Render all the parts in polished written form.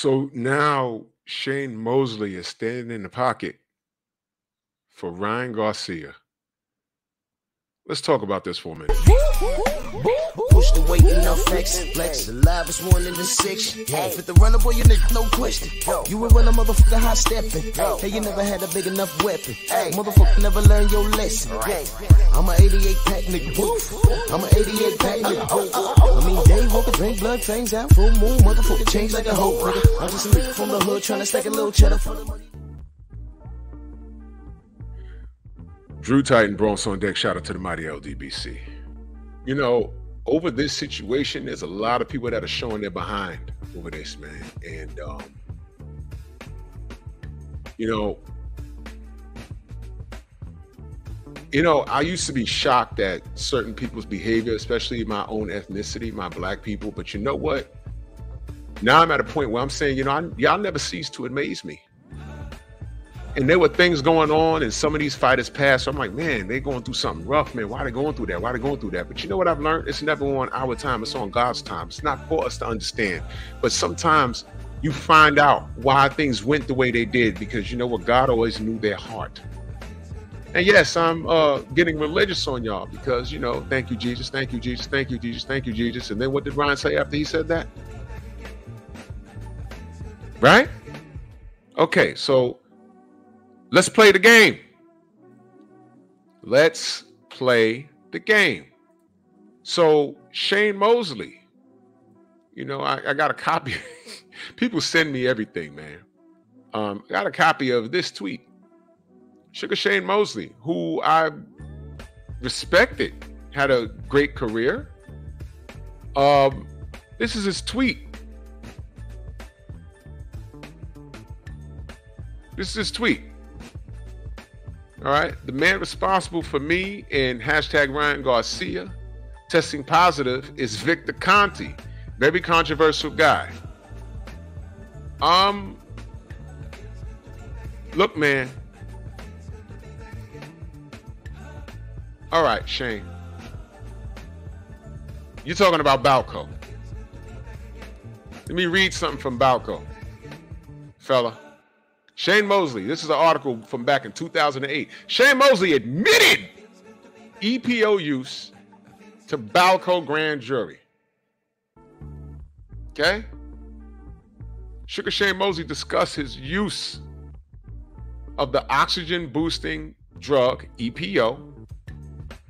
So now Shane Mosley is standing in the pocket for Ryan Garcia. Let's talk about this for a minute. Push the weight enough flex. The live is one in the six. Fit the runner, boy, you nigga, no question. You will run a motherfucker high stepping. Hey, you never had a big enough weapon. Motherfucker never learned your lesson. I'm an 88 pack nigga. I'm an 88 pack nigga. I mean, day walker, drink blood, fangs out, full moon, motherfucker change like a hoe, nigga. I'm just a nigga from the hood trying to stack a little cheddar for the money. Drew Titan, Bronx on deck. Shout out to the mighty LDBC. You know, over this situation, there's a lot of people that are showing their behind over this, man. And, I used to be shocked at certain people's behavior, especially my own ethnicity, my black people. But you know what? Now I'm at a point where I'm saying, y'all never cease to amaze me. And there were things going on in some of these fighters past. So I'm like, man, they going through something rough, man. Why are they going through that? Why are they going through that? But you know what I've learned? It's never on our time. It's on God's time. It's not for us to understand. But sometimes you find out why things went the way they did, because you know what? God always knew their heart. And yes, I'm getting religious on y'all because, thank you, Jesus. Thank you, Jesus. Thank you, Jesus. Thank you, Jesus. And then what did Ryan say after he said that? Right? Okay, so let's play the game. Let's play the game. So Shane Mosley, I got a copy. People send me everything, man. I got a copy of this tweet. Sugar Shane Mosley, who I respected, had a great career. This is his tweet. This is his tweet. All right. The man responsible for me and hashtag Ryan Garcia testing positive is Victor Conti. Very controversial guy. Look, man. All right, Shane. You're talking about Balco. Let me read something from Balco, fella. Shane Mosley, this is an article from back in 2008. Shane Mosley admitted EPO use to Balco grand jury. Okay? Sugar Shane Mosley discussed his use of the oxygen boosting drug EPO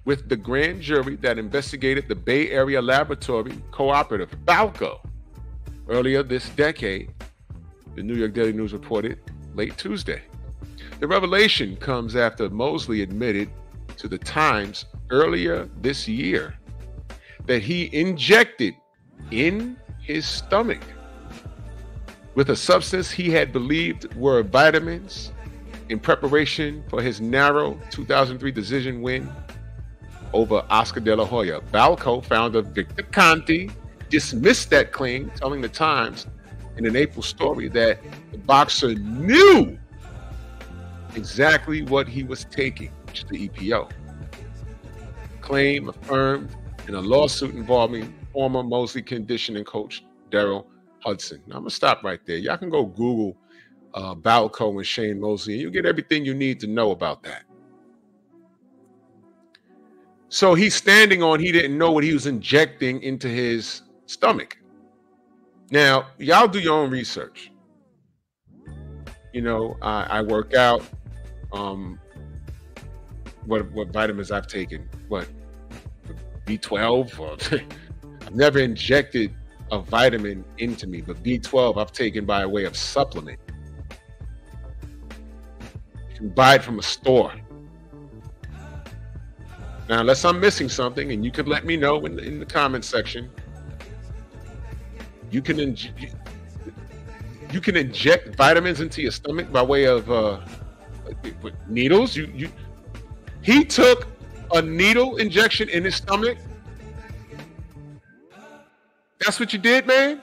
with the grand jury that investigated the Bay Area Laboratory Cooperative, Balco. Earlier this decade, the New York Daily News reported late Tuesday. The revelation comes after Mosley admitted to the Times earlier this year that he injected in his stomach with a substance he had believed were vitamins in preparation for his narrow 2003 decision win over Oscar De La Hoya. Balco founder Victor Conti dismissed that claim, telling the Times in an April story that the boxer knew exactly what he was taking, which is the EPO. Claim affirmed in a lawsuit involving former Mosley conditioning coach Daryl Hudson. Now I'm gonna stop right there. Y'all can go Google Balco and Shane Mosley, and you'll get everything you need to know about that. So he's standing on he didn't know what he was injecting into his stomach. Now, y'all do your own research. I work out. What vitamins I've taken? What, B12? I've never injected a vitamin into me, but B12 I've taken by way of supplement. You can buy it from a store. Now, unless I'm missing something, and you could let me know in the comment section, you can inject vitamins into your stomach by way of needles. He took a needle injection in his stomach. That's what you did, man?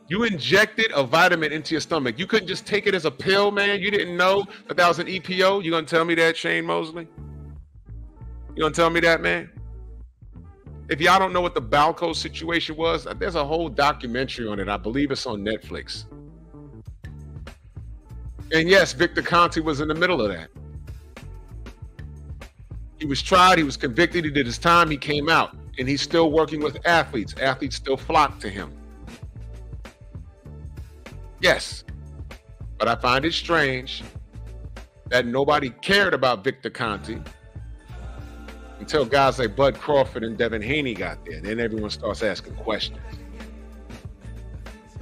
You injected a vitamin into your stomach. You couldn't just take it as a pill, man? You didn't know that was an EPO? You gonna tell me that, Shane Mosley? You gonna tell me that, man? If y'all don't know what the Balco situation was, there's a whole documentary on it. I believe it's on Netflix. And yes, Victor Conte was in the middle of that. He was tried, he was convicted, he did his time, he came out, and he's still working with athletes. Athletes still flock to him. Yes, but I find it strange that nobody cared about Victor Conte until guys like Bud Crawford and Devin Haney got there. Then everyone starts asking questions.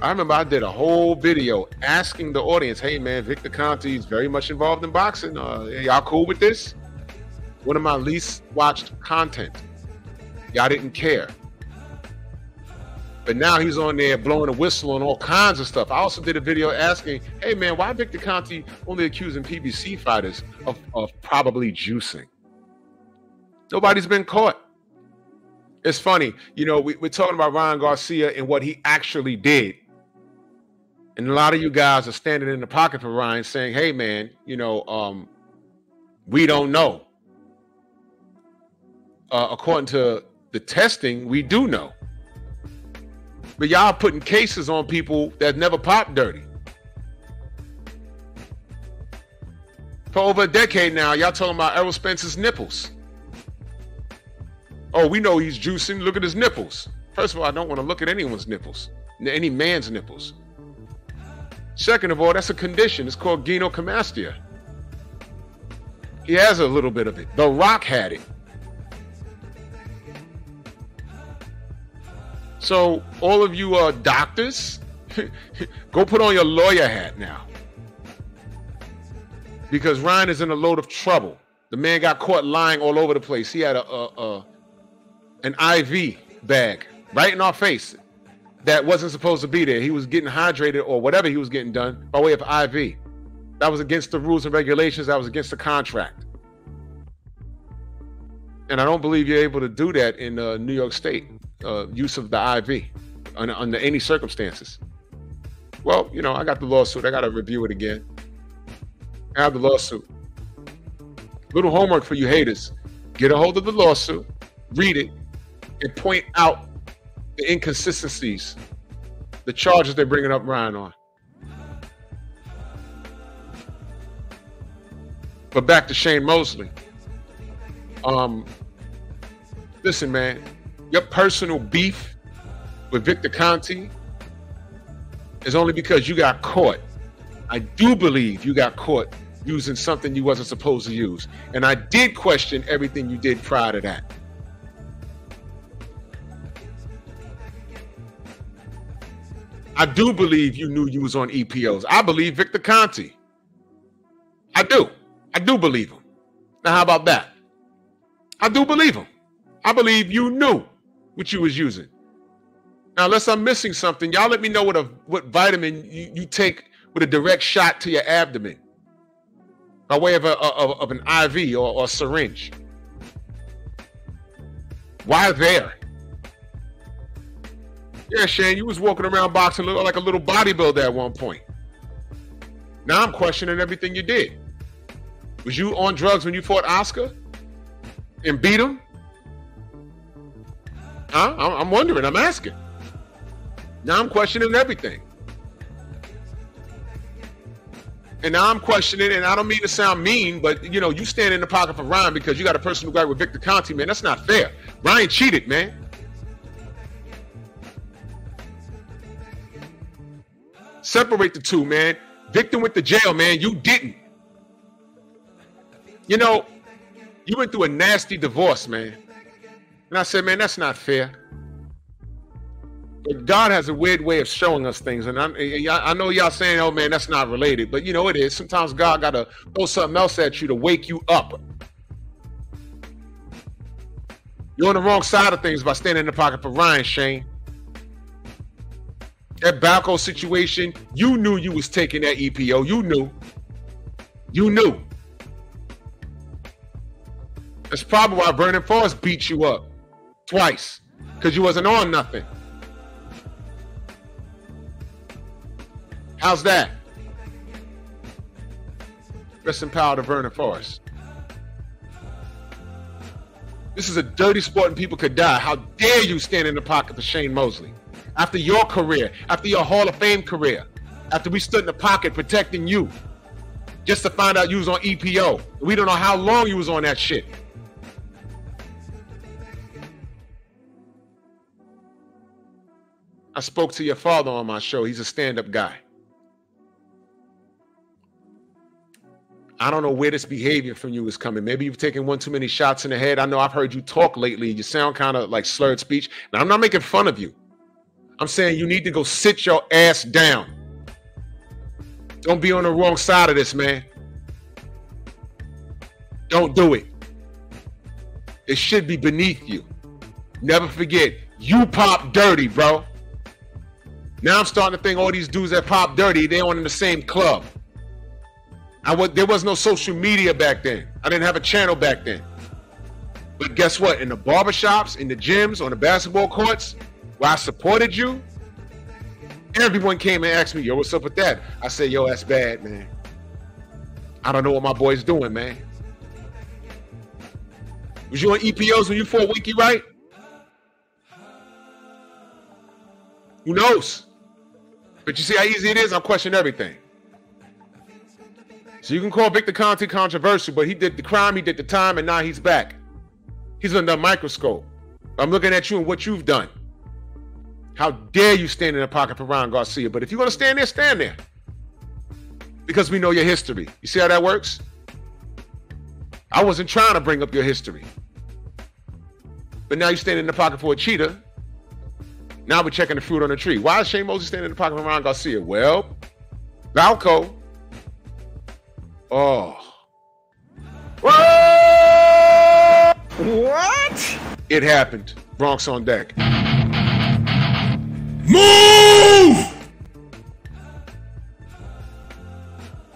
I remember I did a whole video asking the audience, hey man, Victor Conte is very much involved in boxing. Y'all cool with this? One of my least watched content. Y'all didn't care. But now he's on there blowing a whistle on all kinds of stuff. I also did a video asking, hey man, why Victor Conte only accusing PBC fighters of probably juicing? Nobody's been caught. It's funny, you know, we're talking about Ryan Garcia and what he actually did. And a lot of you guys are standing in the pocket for Ryan saying, hey man, you know, we don't know. According to the testing, we do know. But y'all putting cases on people that never popped dirty. For over a decade now, y'all talking about Errol Spence's nipples. Oh, we know he's juicing. Look at his nipples. First of all, I don't want to look at anyone's nipples, any man's nipples. Second of all, that's a condition. It's called gynecomastia. He has a little bit of it. The Rock had it. So all of you doctors, go put on your lawyer hat now. Because Ryan is in a load of trouble. The man got caught lying all over the place. He had an IV bag right in our face that wasn't supposed to be there. He was getting hydrated or whatever he was getting done by way of IV. That was against the rules and regulations. That was against the contract. And I don't believe you're able to do that in New York State. Use of the IV under any circumstances. Well, you know, I got the lawsuit. I got to review it again. I have the lawsuit. Little homework for you haters. Get a hold of the lawsuit, read it, and point out the inconsistencies, the charges they're bringing up Ryan on. But back to Shane Mosley. Listen, man. Your personal beef with Victor Conte is only because you got caught. I do believe you got caught using something you wasn't supposed to use. And I did question everything you did prior to that. I do believe you knew you was on EPOs. I believe Victor Conte. I do. I do believe him. Now, how about that? I do believe him. I believe you knew what you was using. Now, unless I'm missing something, y'all let me know what vitamin you take with a direct shot to your abdomen by way of an IV or a syringe. Why there? Yeah, Shane, you was walking around boxing looking like a little bodybuilder at one point. Now I'm questioning everything you did. Was you on drugs when you fought Oscar and beat him? Huh? I'm wondering. I'm asking. Now I'm questioning everything. And now I'm questioning, and I don't mean to sound mean, but, you know, you stand in the pocket for Ryan because you got a personal guy with Victor Conte, man. That's not fair. Ryan cheated, man. Separate the two, man. Victor went to jail, man. You didn't. You know, you went through a nasty divorce, man. And I said, man, that's not fair. But God has a weird way of showing us things. And I know y'all saying, oh, man, that's not related. But, you know, it is. Sometimes God got to throw something else at you to wake you up. You're on the wrong side of things by standing in the pocket for Ryan, Shane. That Balco situation, you knew you was taking that EPO. You knew. You knew. That's probably why Vernon Forrest beat you up twice, because you wasn't on nothing. How's that? Rest in power to Vernon Forrest. This is a dirty sport and people could die. How dare you stand in the pocket for Shane Mosley? After your career, after your Hall of Fame career, after we stood in the pocket protecting you, just to find out you was on EPO. We don't know how long you was on that shit. I spoke to your father on my show. He's a stand-up guy. I don't know where this behavior from you is coming. Maybe you've taken one too many shots in the head. I know I've heard you talk lately. You sound kind of like slurred speech. Now, I'm not making fun of you. I'm saying you need to go sit your ass down. Don't be on the wrong side of this, man. Don't do it. It should be beneath you. Never forget, you pop dirty, bro. Now I'm starting to think all these dudes that pop dirty, they on in the same club. There was no social media back then. I didn't have a channel back then. But guess what? In the barbershops, in the gyms, on the basketball courts, where I supported you, everyone came and asked me, yo, what's up with that? I said, yo, that's bad, man. I don't know what my boy's doing, man. Was you on EPOs when you fought Winky, right? Who knows? But you see how easy it is? I'm questioning everything. So you can call Victor Conte controversial, but he did the crime, he did the time, and now he's back. He's under a microscope. I'm looking at you and what you've done. How dare you stand in the pocket for Ron Garcia? But if you're going to stand there, stand there. Because we know your history. You see how that works? I wasn't trying to bring up your history. But now you stand in the pocket for a cheater. Now we're checking the fruit on the tree. Why is Shane Mosley standing in the pocket for Ron Garcia? Well, Valco. Oh. What? It happened. Bronx on deck. Move!